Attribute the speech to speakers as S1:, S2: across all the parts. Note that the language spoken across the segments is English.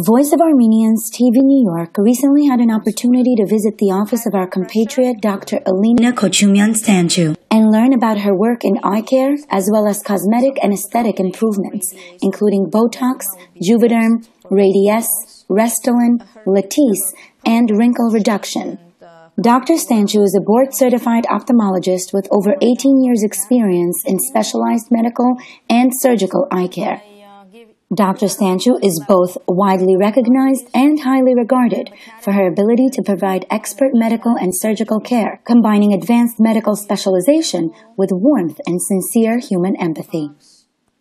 S1: Voice of Armenians TV New York recently had an opportunity to visit the office of our compatriot Dr. Alina Kochoumian Stanciu and learn about her work in eye care as well as cosmetic and aesthetic improvements, including Botox, Juvéderm, Radiesse, Restylane, Latisse, and wrinkle reduction. Dr. Stanciu is a board-certified ophthalmologist with over 18 years' experience in specialized medical and surgical eye care. Dr. Stanciu is both widely recognized and highly regarded for her ability to provide expert medical and surgical care, combining advanced medical specialization with warmth and sincere human empathy.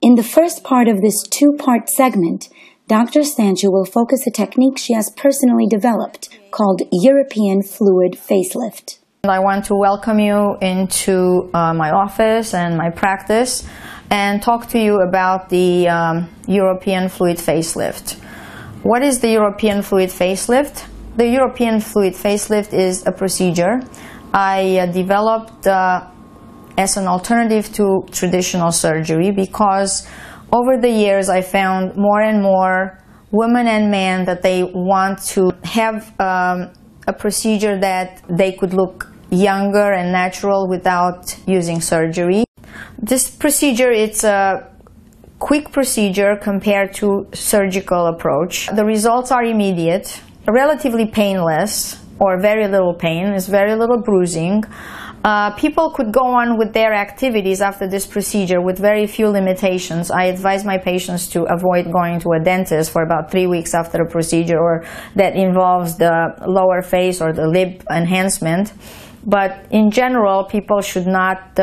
S1: In the first part of this two-part segment, Dr. Stanciu will focus a technique she has personally developed called European Fluid Facelift.
S2: I want to welcome you into my office and my practice and talk to you about the European Fluid Facelift. What is the European Fluid Facelift? The European Fluid Facelift is a procedure I developed as an alternative to traditional surgery because over the years I found more and more women and men that they want to have a procedure that they could look younger and natural without using surgery. This procedure, it's a quick procedure compared to surgical approach. The results are immediate, relatively painless, or very little pain, is very little bruising. People could go on with their activities after this procedure with very few limitations. I advise my patients to avoid going to a dentist for about 3 weeks after a procedure or that involves the lower face or the lip enhancement. But in general, people should not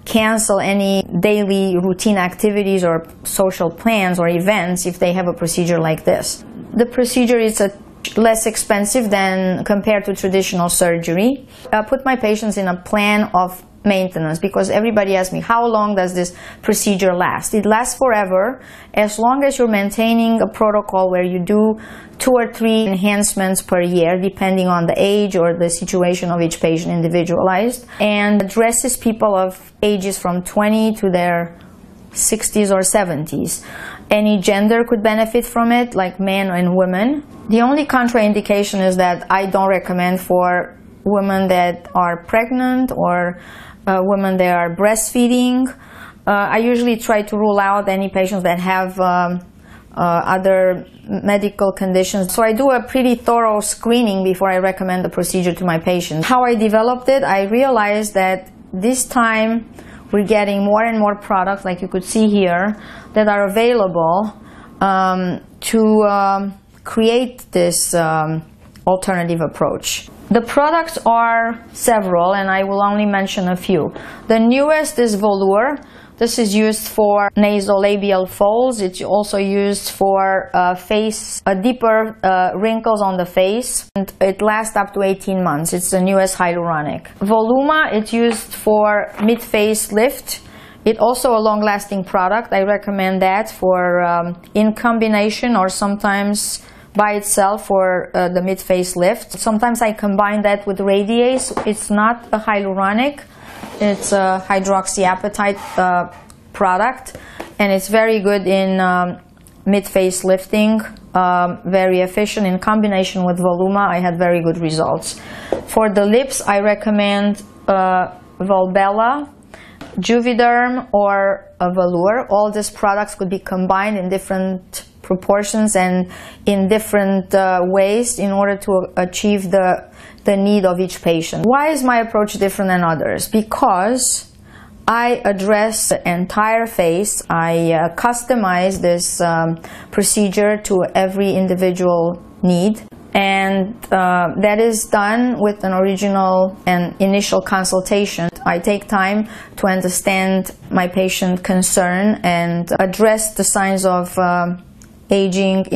S2: cancel any daily routine activities or social plans or events if they have a procedure like this. The procedure is less expensive than compared to traditional surgery. I put my patients in a plan of maintenance because everybody asks me, how long does this procedure last? It lasts forever as long as you're maintaining a protocol where you do 2 or 3 enhancements per year depending on the age or the situation of each patient individualized, and addresses people of ages from 20 to their 60s or 70s. Any gender could benefit from it, like men and women. The only contraindication is that I don't recommend for women that are pregnant or women that are breastfeeding. I usually try to rule out any patients that have other medical conditions. So I do a pretty thorough screening before I recommend the procedure to my patients. How I developed it, I realized that this time we're getting more and more products, like you could see here, that are available to create this alternative approach. The products are several, and I will only mention a few. The newest is Velour. This is used for nasolabial folds. It's also used for deeper wrinkles on the face. And it lasts up to 18 months. It's the newest hyaluronic. Voluma, it's used for mid-face lift. It's also a long-lasting product. I recommend that for in combination or sometimes by itself for the mid-face lift. Sometimes I combine that with Radiesse. It's not a hyaluronic. It's a hydroxyapatite product, and it's very good in mid-face lifting, very efficient. In combination with Voluma, I had very good results. For the lips, I recommend Volbella, Juvéderm, or Velour. All these products could be combined in different proportions and in different ways in order to achieve the need of each patient. Why is my approach different than others? Because I address the entire face. I customize this procedure to every individual need, and that is done with an original and initial consultation. I take time to understand my patient concern and address the signs of aging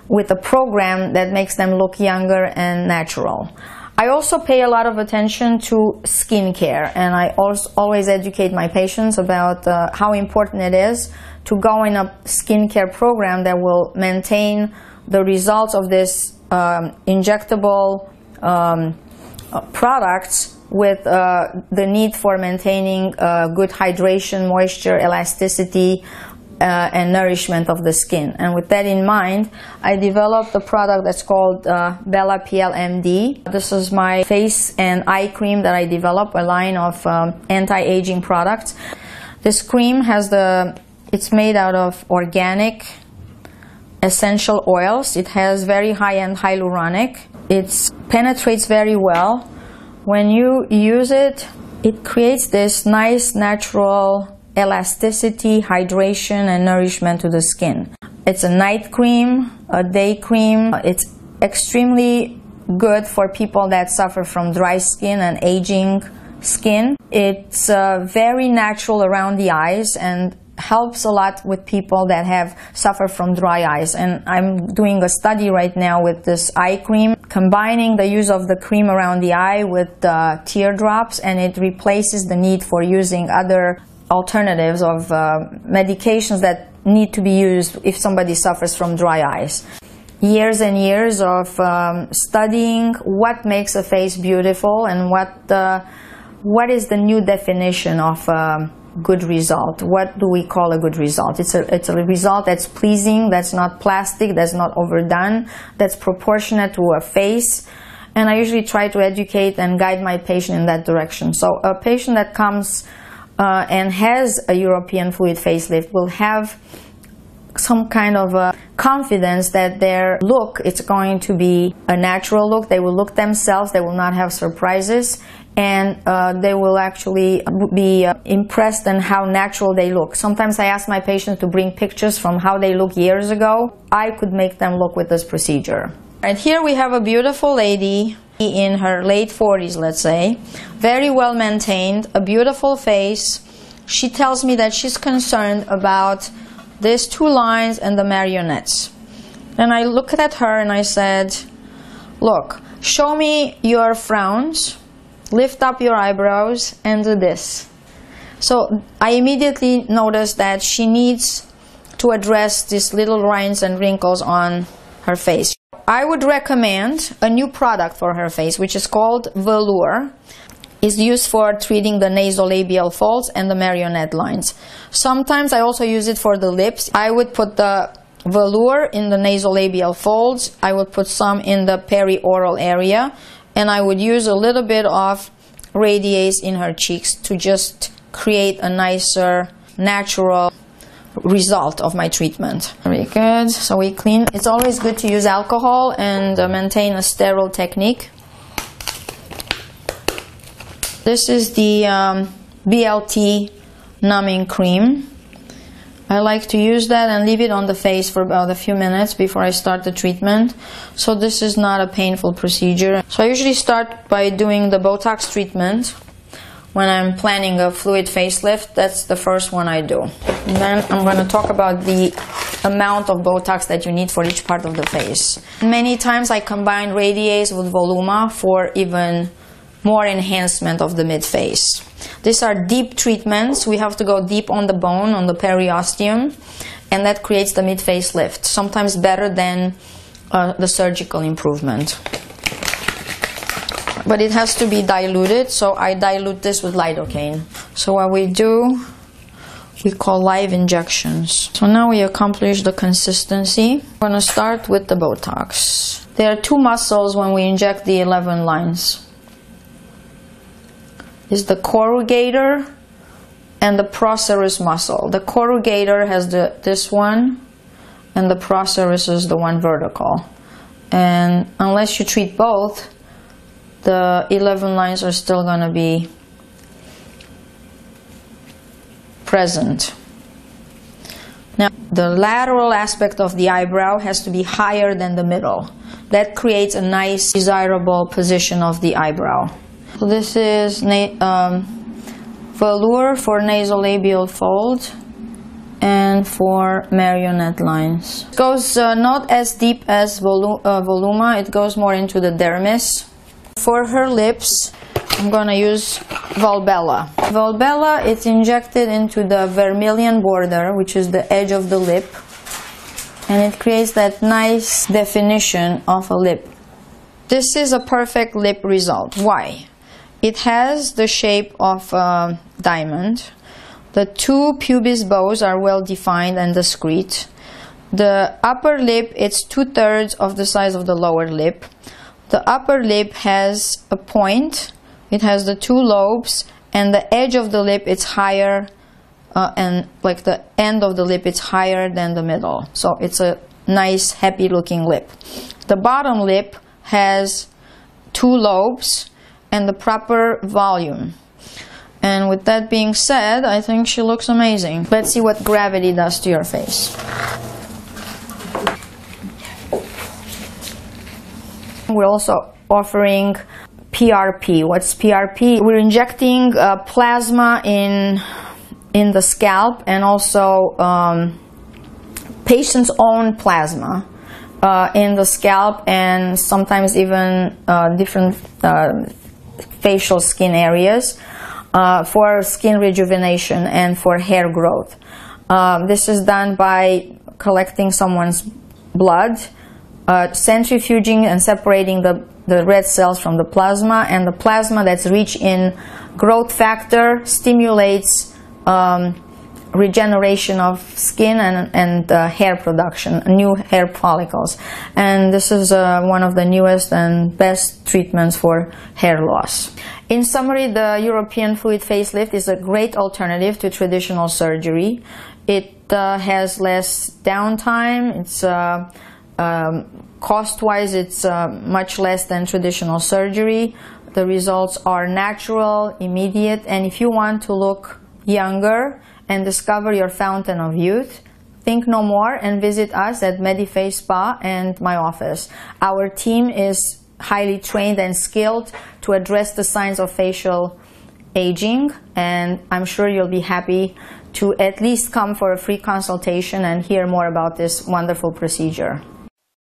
S2: with a program that makes them look younger and natural. I also pay a lot of attention to skincare, and I also always educate my patients about how important it is to go in a skincare program that will maintain the results of this injectable products with the need for maintaining good hydration, moisture, elasticity, and nourishment of the skin. And with that in mind, I developed a product that's called Bella PL MD. This is my face and eye cream that I developed, a line of anti-aging products. This cream it's made out of organic essential oils. It has very high-end hyaluronic. It penetrates very well. When you use it, it creates this nice natural elasticity, hydration, and nourishment to the skin. It's a night cream, a day cream. It's extremely good for people that suffer from dry skin and aging skin. It's very natural around the eyes and helps a lot with people that have suffered from dry eyes. And I'm doing a study right now with this eye cream, combining the use of the cream around the eye with the teardrops, and it replaces the need for using other alternatives of medications that need to be used if somebody suffers from dry eyes. Years and years of studying what makes a face beautiful and what is the new definition of good result. What do we call a good result? It's a result that's pleasing, that's not plastic, that's not overdone, that's proportionate to a face. And I usually try to educate and guide my patient in that direction. So a patient that comes and has a European fluid facelift will have some kind of a confidence that their look, it's going to be a natural look. They will look themselves, they will not have surprises, and they will actually be impressed in how natural they look. Sometimes I ask my patients to bring pictures from how they look years ago. I could make them look with this procedure. And here we have a beautiful lady in her late 40s, let's say, very well maintained, a beautiful face. She tells me that she's concerned about these two lines and the marionettes. And I looked at her and I said, look, show me your frowns, lift up your eyebrows, and do this. So I immediately noticed that she needs to address these little lines and wrinkles on her face. I would recommend a new product for her face, which is called Velour. It's used for treating the nasolabial folds and the marionette lines. Sometimes I also use it for the lips. I would put the Velour in the nasolabial folds. I would put some in the perioral area. And I would use a little bit of Radiesse in her cheeks to just create a nicer, natural result of my treatment. Very good. So we clean. It's always good to use alcohol and maintain a sterile technique. This is the BLT numbing cream. I like to use that and leave it on the face for about a few minutes before I start the treatment. So this is not a painful procedure. So I usually start by doing the Botox treatment. When I'm planning a fluid facelift, that's the first one I do. And then I'm going to talk about the amount of Botox that you need for each part of the face. Many times I combine Radiesse with Voluma for even more enhancement of the mid-face. These are deep treatments. We have to go deep on the bone, on the periosteum, and that creates the mid-face lift, sometimes better than the surgical improvement. But it has to be diluted, so I dilute this with lidocaine. So what we do, we call live injections. So now we accomplish the consistency. We're going to start with the Botox. There are two muscles when we inject the 11 lines. Is the corrugator and the procerus muscle. The corrugator has this one, and the procerus is the one vertical. And unless you treat both, the 11 lines are still going to be present. Now, the lateral aspect of the eyebrow has to be higher than the middle. That creates a nice, desirable position of the eyebrow. So this is Velour for nasolabial fold and for marionette lines. It goes not as deep as Voluma, it goes more into the dermis. For her lips, I'm going to use Volbella. Volbella, it's injected into the vermilion border, which is the edge of the lip, and it creates that nice definition of a lip. This is a perfect lip result. Why? It has the shape of a diamond. The two pubis bows are well defined and discrete. The upper lip, it's 2/3 of the size of the lower lip. The upper lip has a point. It has the two lobes, and the edge of the lip it's higher, and like the end of the lip it's higher than the middle. So it's a nice, happy looking lip. The bottom lip has two lobes and the proper volume. And with that being said, I think she looks amazing. Let's see what gravity does to your face. We're also offering PRP. What's PRP? We're injecting plasma in the scalp, and also patient's own plasma in the scalp, and sometimes even different facial skin areas for skin rejuvenation and for hair growth. This is done by collecting someone's blood, centrifuging and separating the red cells from the plasma, and the plasma that's rich in growth factor stimulates regeneration of skin and hair production, new hair follicles. And this is one of the newest and best treatments for hair loss. In summary, the European Fluid Facelift is a great alternative to traditional surgery. It has less downtime. It's cost-wise, it's much less than traditional surgery. The results are natural, immediate, and if you want to look younger and discover your fountain of youth, think no more and visit us at Mediface Spa and my office. Our team is highly trained and skilled to address the signs of facial aging, and I'm sure you'll be happy to at least come for a free consultation and hear more about this wonderful procedure.